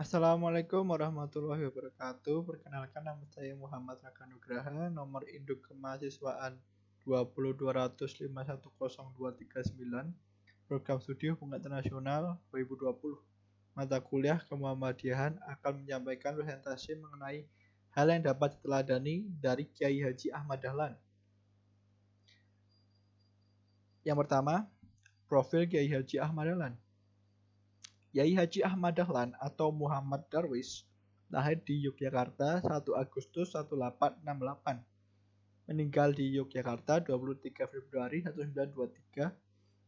Assalamualaikum warahmatullahi wabarakatuh. Perkenalkan, nama saya Muhammad Raka Nugraha, nomor induk kemahasiswaan 20215102339, program studi Hubungan Internasional 2020. Mata kuliah Kemuhammadiyahan akan menyampaikan presentasi mengenai hal yang dapat diteladani dari Kiai Haji Ahmad Dahlan. Yang pertama, profil Kiai Haji Ahmad Dahlan. Kiai Haji Ahmad Dahlan atau Muhammad Darwis lahir di Yogyakarta 1 Agustus 1868. Meninggal di Yogyakarta 23 Februari 1923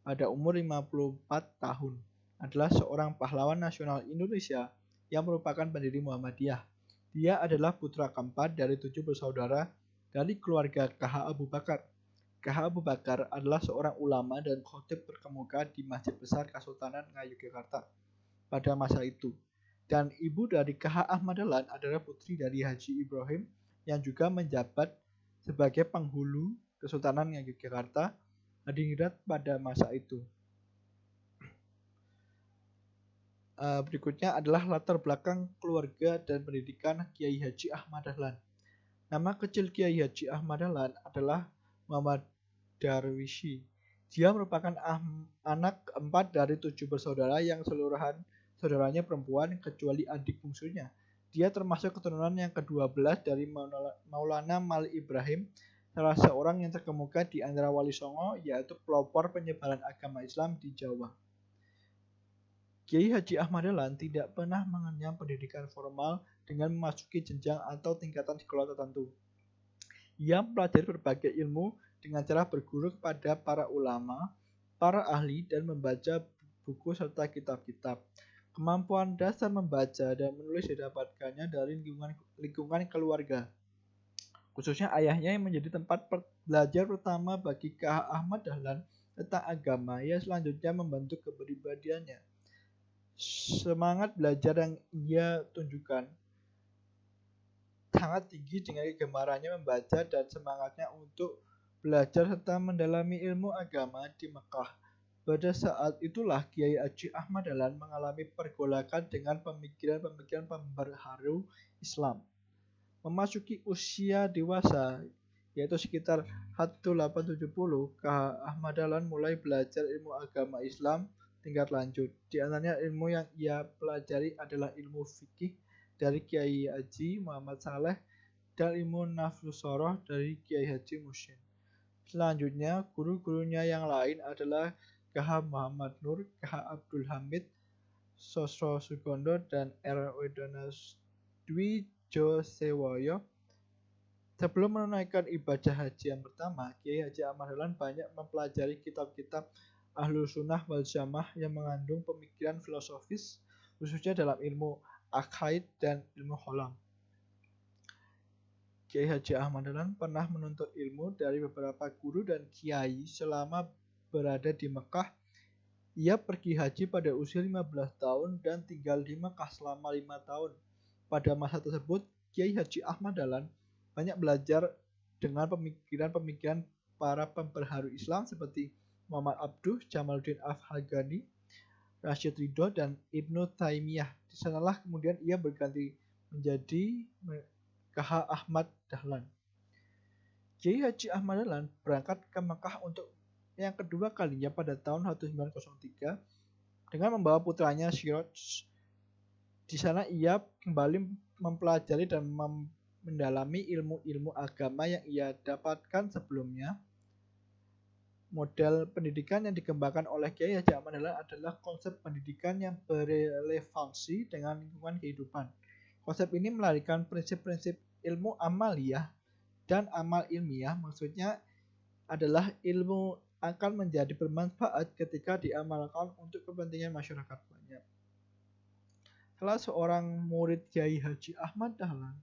pada umur 54 tahun. Adalah seorang pahlawan nasional Indonesia yang merupakan pendiri Muhammadiyah. Dia adalah putra keempat dari 7 bersaudara dari keluarga KH Abu Bakar. KH Abu Bakar adalah seorang ulama dan khotib terkemuka di Masjid Besar Kesultanan Ngayogyakarta pada masa itu. Dan ibu dari KH Ahmad Dahlan adalah putri dari Haji Ibrahim yang juga menjabat sebagai penghulu Kesultanan Yogyakarta Hadiningrat pada masa itu. Berikutnya adalah latar belakang keluarga dan pendidikan Kiai Haji Ahmad Dahlan. Nama kecil Kiai Haji Ahmad Dahlan adalah Muhammad Darwishi. Dia merupakan anak keempat dari 7 bersaudara yang seluruhan saudaranya perempuan kecuali adik bungsunya. Dia termasuk keturunan yang ke-12 dari Maulana Malik Ibrahim, salah seorang yang terkemuka di antara Wali Songo, yaitu pelopor penyebaran agama Islam di Jawa. Kiai Haji Ahmad Dahlan tidak pernah mengenyam pendidikan formal dengan memasuki jenjang atau tingkatan sekolah tertentu. Ia mempelajari berbagai ilmu dengan cara berguru kepada para ulama, para ahli, dan membaca buku serta kitab-kitab. Kemampuan dasar membaca dan menulis didapatkannya dari lingkungan keluarga, khususnya ayahnya yang menjadi tempat belajar pertama bagi KH Ahmad Dahlan tentang agama. Ia selanjutnya membentuk kepribadiannya. Semangat belajar yang ia tunjukkan sangat tinggi dengan kegemarannya membaca dan semangatnya untuk belajar serta mendalami ilmu agama di Mekah. Pada saat itulah Kiai Haji Ahmad Dahlan mengalami pergolakan dengan pemikiran-pemikiran pembaharu Islam. Memasuki usia dewasa, yaitu sekitar 1870, KH Ahmad Dahlan mulai belajar ilmu agama Islam tingkat lanjut. Di antaranya ilmu yang ia pelajari adalah ilmu fikih dari Kiai Haji Muhammad Saleh dan ilmu nafsu soroh dari Kiai Haji Musyin. Selanjutnya, guru-gurunya yang lain adalah KH Muhammad Nur, KH Abdul Hamid, Sosro Sugondo, dan R. Wedonas Dwi Josewoyo. Sebelum menunaikan ibadah haji yang pertama, Kiai Haji Ahmad Dahlan banyak mempelajari kitab-kitab Ahlus Sunnah wal Jamaah yang mengandung pemikiran filosofis, khususnya dalam ilmu akaid dan ilmu holam. Kiai Haji Ahmad Dahlan pernah menuntut ilmu dari beberapa guru dan kiai selama berada di Mekah. Ia pergi haji pada usia 15 tahun dan tinggal di Mekah selama 5 tahun. Pada masa tersebut, Kiai Haji Ahmad Dahlan banyak belajar dengan pemikiran-pemikiran para pembaharu Islam seperti Muhammad Abduh, Jamaluddin Afghani, Rashid Ridho, dan Ibnu Taimiyah. Di sanalah kemudian ia berganti menjadi KH Ahmad Dahlan. Kiai Haji Ahmad Dahlan berangkat ke Mekah untuk yang kedua kalinya pada tahun 1903 dengan membawa putranya Siroj. Di sana ia kembali mempelajari dan mendalami ilmu-ilmu agama yang ia dapatkan sebelumnya. Model pendidikan yang dikembangkan oleh Kiai Haji Ahmad Dahlan adalah konsep pendidikan yang berrelevansi dengan lingkungan kehidupan. Konsep ini melahirkan prinsip-prinsip ilmu amaliyah dan amal ilmiah. Maksudnya adalah ilmu akan menjadi bermanfaat ketika diamalkan untuk kepentingan masyarakat banyak. Salah seorang murid Kiai Haji Ahmad Dahlan,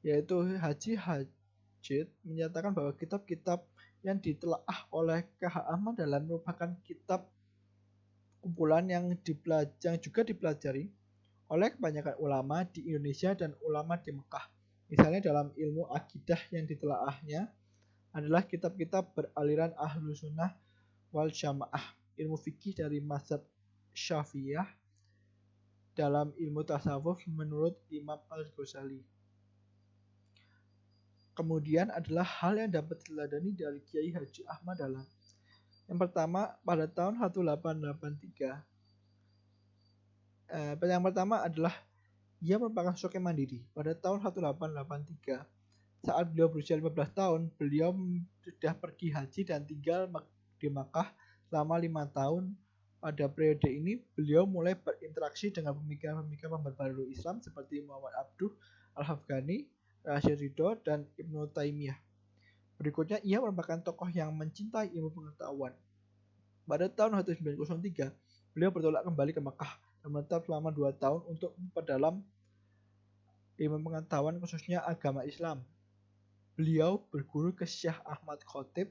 yaitu Haji Hajid, menyatakan bahwa kitab-kitab yang ditelaah oleh KH Ahmad Dahlan merupakan kitab kumpulan yang juga dipelajari oleh kebanyakan ulama di Indonesia dan ulama di Mekah. Misalnya dalam ilmu akidah yang ditelaahnya adalah kitab-kitab beraliran Ahlus Sunnah wal Jamaah, ilmu fikih dari mazhab Syafi'iyah, dalam ilmu tasawuf menurut Imam Al-Ghazali. Kemudian adalah hal yang dapat diteladani dari Kiai Haji Ahmad Dahlan. Yang pertama, pada tahun 1883, yang pertama adalah ia merupakan sosok yang mandiri. Pada tahun 1883, saat beliau berusia 15 tahun, beliau sudah pergi haji dan tinggal di Makkah selama 5 tahun. Pada periode ini, beliau mulai berinteraksi dengan pemikir-pemikir pembaru Islam seperti Muhammad Abduh Al-Afghani, Rashid Ridho, dan Ibnu Taimiyah. Berikutnya, ia merupakan tokoh yang mencintai ilmu pengetahuan. Pada tahun 1903, beliau bertolak kembali ke Makkah dan menetap selama 2 tahun untuk memperdalam ilmu pengetahuan khususnya agama Islam. Beliau berguru ke Syekh Ahmad Khotib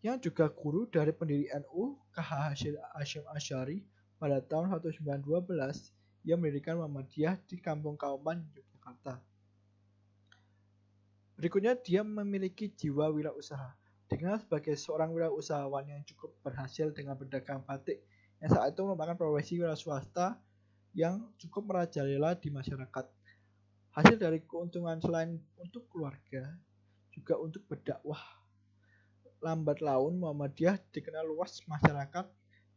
yang juga guru dari pendiri NU KH Hasyim Asy'ari. Pada tahun 1912, ia mendirikan Muhammadiyah di Kampung Kauman, Yogyakarta. Berikutnya, dia memiliki jiwa wirausaha. Dikenal sebagai seorang wirausahawan yang cukup berhasil dengan berdagang batik yang saat itu merupakan profesi wira swasta yang cukup merajalela di masyarakat. Hasil dari keuntungan selain untuk keluarga, juga untuk berdakwah. Lambat laun Muhammadiyah dikenal luas masyarakat.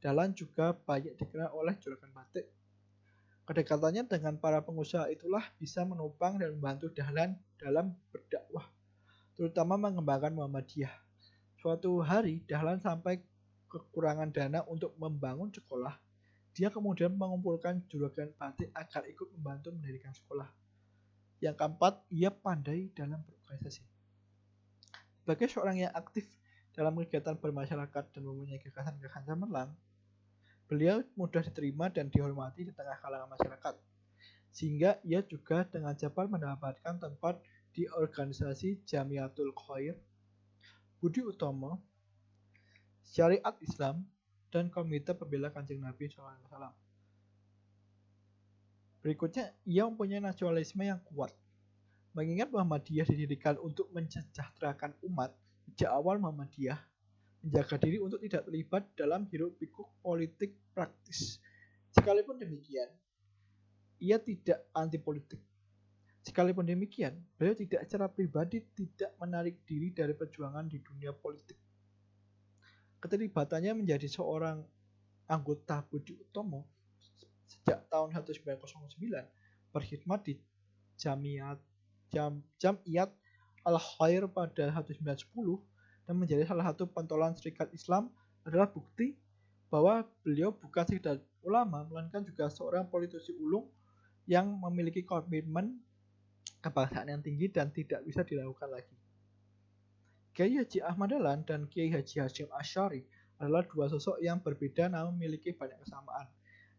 Dahlan juga banyak dikenal oleh juragan batik. Kedekatannya dengan para pengusaha itulah bisa menopang dan membantu Dahlan dalam berdakwah, terutama mengembangkan Muhammadiyah. Suatu hari Dahlan sampai kekurangan dana untuk membangun sekolah. Dia kemudian mengumpulkan juragan batik agar ikut membantu mendirikan sekolah. Yang keempat, ia pandai dalam berorganisasi. Sebagai seorang yang aktif dalam kegiatan bermasyarakat dan mempunyai gagasan-gagasan cemerlang, beliau mudah diterima dan dihormati di tengah kalangan masyarakat, sehingga ia juga dengan cepat mendapatkan tempat di organisasi Jamiatul Khair, Budi Utomo, Syariat Islam, dan Komite Pembela Kanjeng Nabi SAW. Berikutnya, ia mempunyai nasionalisme yang kuat. Mengingat Muhammadiyah didirikan untuk mensejahterakan umat, sejak awal Muhammadiyah menjaga diri untuk tidak terlibat dalam hiruk-pikuk politik praktis. Sekalipun demikian, ia tidak anti politik. Sekalipun demikian, beliau tidak secara pribadi tidak menarik diri dari perjuangan di dunia politik. Keterlibatannya menjadi seorang anggota Budi Utomo sejak tahun 1909, berkhidmat di Jamiat Al-Khair pada 1910 dan menjadi salah satu pentolan Serikat Islam adalah bukti bahwa beliau bukan sekedar ulama, melainkan juga seorang politisi ulung yang memiliki komitmen kebangsaan yang tinggi dan tidak bisa dilakukan lagi. Kiai Haji Ahmad Dahlan dan Kiai Haji Hasyim Asy'ari adalah dua sosok yang berbeda namun memiliki banyak kesamaan.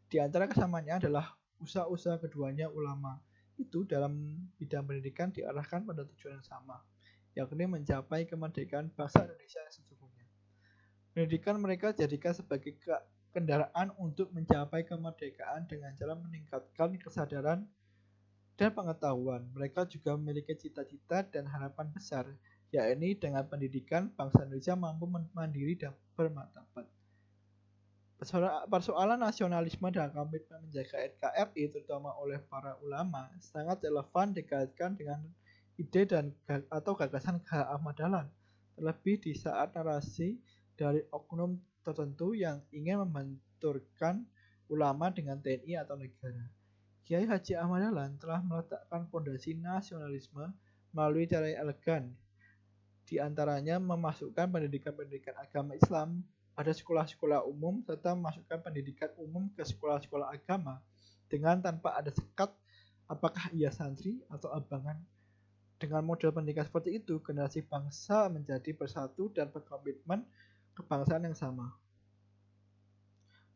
Di antara kesamaannya adalah usaha-usaha keduanya ulama itu dalam bidang pendidikan diarahkan pada tujuan yang sama, yakni mencapai kemerdekaan bangsa Indonesia yang sesungguhnya. Pendidikan mereka jadikan sebagai kendaraan untuk mencapai kemerdekaan dengan cara meningkatkan kesadaran dan pengetahuan. Mereka juga memiliki cita-cita dan harapan besar, yakni dengan pendidikan bangsa Indonesia mampu mandiri dan bermartabat. Persoalan nasionalisme dan komitmen menjaga NKRI terutama oleh para ulama sangat relevan dikaitkan dengan ide dan atau gagasan KH Ahmad Dahlan, terlebih di saat narasi dari oknum tertentu yang ingin membenturkan ulama dengan TNI atau negara. Kiai Haji Ahmad Dahlan telah meletakkan fondasi nasionalisme melalui cara yang elegan, di antaranya memasukkan pendidikan agama Islam pada sekolah-sekolah umum serta memasukkan pendidikan umum ke sekolah-sekolah agama dengan tanpa ada sekat apakah ia santri atau abangan. Dengan model pendidikan seperti itu, generasi bangsa menjadi bersatu dan berkomitmen kebangsaan yang sama.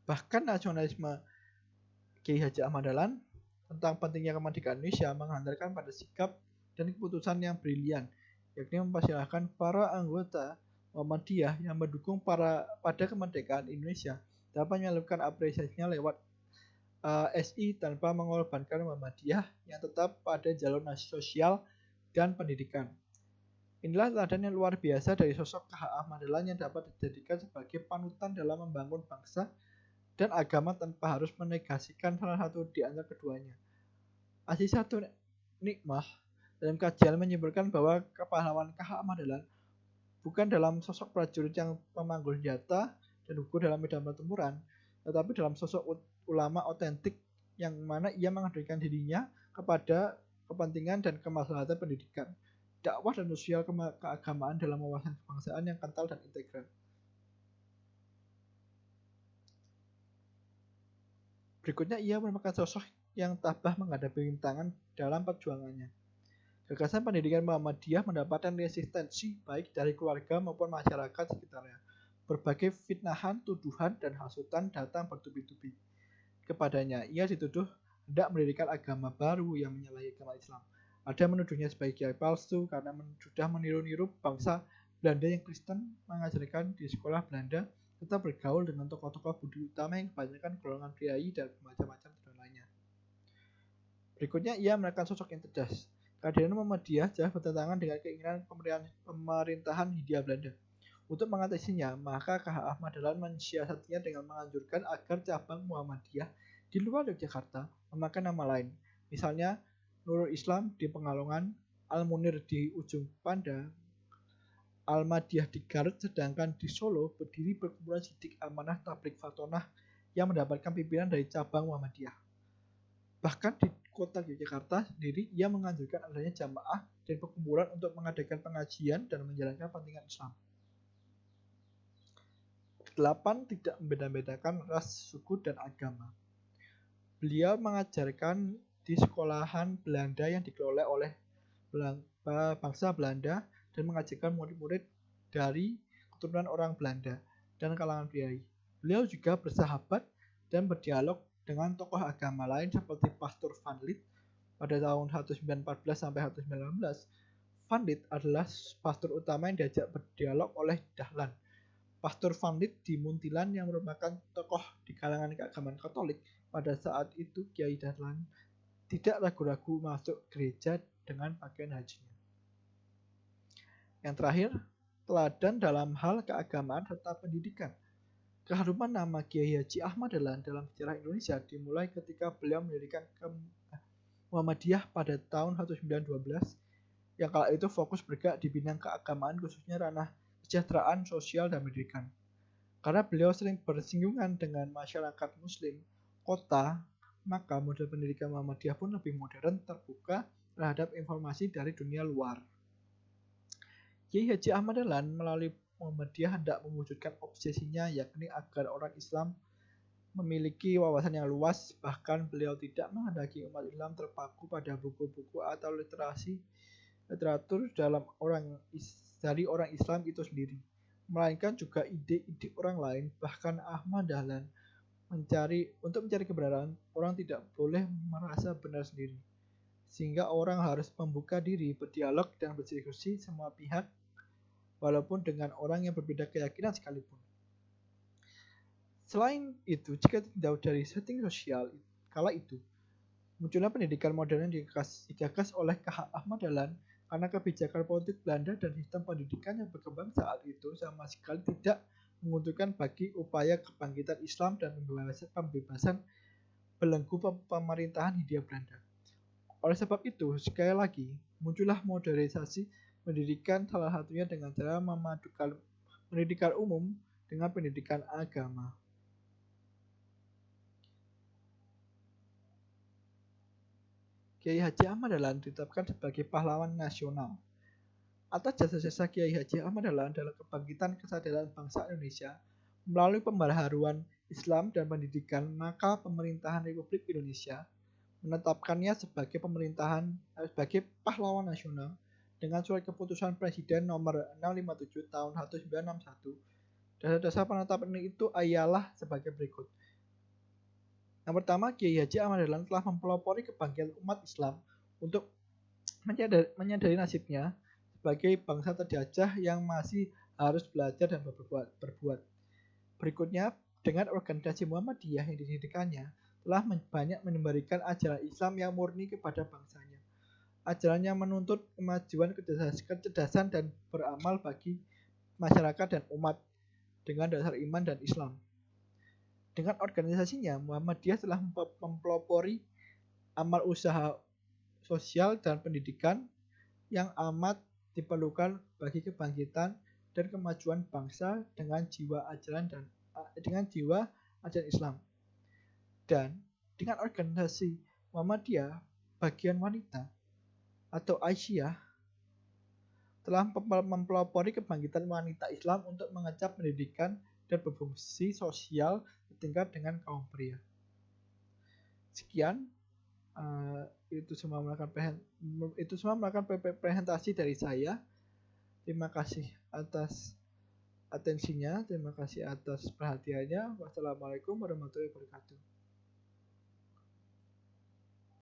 Bahkan nasionalisme Kiai Haji Ahmad Dahlan tentang pentingnya kemerdekaan Indonesia menghantarkan pada sikap dan keputusan yang brilian, yakni mempersilahkan para anggota Muhammadiyah yang mendukung pada kemerdekaan Indonesia dapat menyalurkan apresiasinya lewat SI tanpa mengorbankan Muhammadiyah yang tetap pada jalur sosial dan pendidikan. Inilah teladan yang luar biasa dari sosok KH Ahmad Dahlan yang dapat dijadikan sebagai panutan dalam membangun bangsa dan agama tanpa harus menegasikan salah satu di antara keduanya. Aziz satu nikmah dalam kajian menyimpulkan bahwa kepahlawanan K.H. Ahmad Dahlan bukan dalam sosok prajurit yang memanggul senjata dan gugur dalam medan pertempuran, tetapi dalam sosok ulama otentik yang mana ia mengabdikan dirinya kepada kepentingan dan kemaslahatan pendidikan, dakwah dan sosial keagamaan dalam wawasan kebangsaan yang kental dan integral. Berikutnya ia merupakan sosok yang tabah menghadapi rintangan dalam perjuangannya. Gagasan pendidikan Muhammadiyah mendapatkan resistensi baik dari keluarga maupun masyarakat sekitarnya. Berbagai fitnahan, tuduhan, dan hasutan datang bertubi-tubi kepadanya. Ia dituduh hendak mendirikan agama baru yang menyalahi agama Islam. Ada menuduhnya sebagai kiai palsu karena sudah meniru-niru bangsa Belanda yang Kristen, mengajarkan di sekolah Belanda tetap bergaul dengan tokoh-tokoh budi utama yang kebanyakan golongan priai dan bermacam-macam tujuan lainnya. Berikutnya ia merupakan sosok yang cerdas. Kehadiran Muhammadiyah jauh bertentangan dengan keinginan pemerintahan Hindia Belanda. Untuk mengatasinya, maka K.H. Ahmad Dahlan mensiasatinya dengan menganjurkan agar cabang Muhammadiyah di luar Yogyakarta memakai nama lain. Misalnya Nurul Islam di Pekalongan, Al-Munir di Ujung Pandang, Al-Madiyah di Garut, sedangkan di Solo berdiri perkumpulan Sidik Amanah Tabligh Fatonah yang mendapatkan pimpinan dari cabang Muhammadiyah. Bahkan di kota Yogyakarta sendiri ia menganjurkan adanya jamaah dan perkumpulan untuk mengadakan pengajian dan menjalankan kepentingan Islam. 8. Tidak membeda-bedakan ras, suku, dan agama. Beliau mengajarkan di sekolahan Belanda yang dikelola oleh bangsa Belanda dan mengajarkan murid-murid dari keturunan orang Belanda dan kalangan priai. Beliau juga bersahabat dan berdialog dengan tokoh agama lain seperti Pastor Van Lith pada tahun 1914 sampai 1919. Van Lith adalah pastor utama yang diajak berdialog oleh Dahlan. Pastor Van Lith di Muntilan yang merupakan tokoh di kalangan keagamaan Katolik pada saat itu, Kiai Dahlan tidak ragu-ragu masuk gereja dengan pakaian hajinya. Yang terakhir, teladan dalam hal keagamaan serta pendidikan. Keharuman nama Kiai Haji Ahmad Dahlan dalam sejarah Indonesia dimulai ketika beliau mendirikan Muhammadiyah pada tahun 1912 yang kala itu fokus bergerak di bidang keagamaan khususnya ranah kesejahteraan sosial dan pendidikan. Karena beliau sering bersinggungan dengan masyarakat muslim kota, maka model pendidikan Muhammadiyah pun lebih modern, terbuka terhadap informasi dari dunia luar. Kiai Haji Ahmad Dahlan melalui Muhammadiyah hendak mewujudkan obsesinya, yakni agar orang Islam memiliki wawasan yang luas. Bahkan beliau tidak menghendaki umat Islam terpaku pada buku-buku atau literatur dari orang Islam itu sendiri, melainkan juga ide-ide orang lain. Bahkan Ahmad Dahlan untuk mencari kebenaran, orang tidak boleh merasa benar sendiri, sehingga orang harus membuka diri, berdialog dan berdiskusi semua pihak, walaupun dengan orang yang berbeda keyakinan sekalipun. Selain itu, jika tidak dari setting sosial kala itu, munculnya pendidikan modern yang digagas oleh K.H. Ahmad Dahlan karena kebijakan politik Belanda dan sistem pendidikan yang berkembang saat itu sama sekali tidak menguntungkan bagi upaya kebangkitan Islam dan pembebasan belenggu pemerintahan Hindia Belanda. Oleh sebab itu, sekali lagi, muncullah modernisasi pendidikan, salah satunya dengan cara memadukan pendidikan umum dengan pendidikan agama. Kiai Haji Ahmad Dahlan ditetapkan sebagai pahlawan nasional. Atas jasa-jasa Kiai Haji Ahmad Dahlan dalam kebangkitan kesadaran bangsa Indonesia melalui pembaharuan Islam dan pendidikan, maka pemerintahan Republik Indonesia menetapkannya sebagai sebagai pahlawan nasional dengan surat keputusan Presiden nomor 657 tahun 1961. Dasar-dasar penetapan itu ialah sebagai berikut. Yang pertama, Kiai Haji Ahmad Dahlan telah mempelopori kebangkitan umat Islam untuk menyadari nasibnya sebagai bangsa terjajah yang masih harus belajar dan berbuat. Berikutnya, dengan organisasi Muhammadiyah yang didirikannya, telah banyak memberikan ajaran Islam yang murni kepada bangsanya. Ajarannya menuntut kemajuan, kecerdasan, dan beramal bagi masyarakat dan umat dengan dasar iman dan Islam. Dengan organisasinya, Muhammadiyah telah mempelopori amal usaha sosial dan pendidikan yang amat diperlukan bagi kebangkitan dan kemajuan bangsa dengan jiwa ajaran Islam. Dan dengan organisasi Muhammadiyah, bagian wanita atau Aisyah telah mempelopori kebangkitan wanita Islam untuk mengecap pendidikan dan berfungsi sosial setingkat dengan kaum pria. Sekian, itu semua melakukan presentasi dari saya. Terima kasih atas atensinya, terima kasih atas perhatiannya. Wassalamualaikum warahmatullahi wabarakatuh.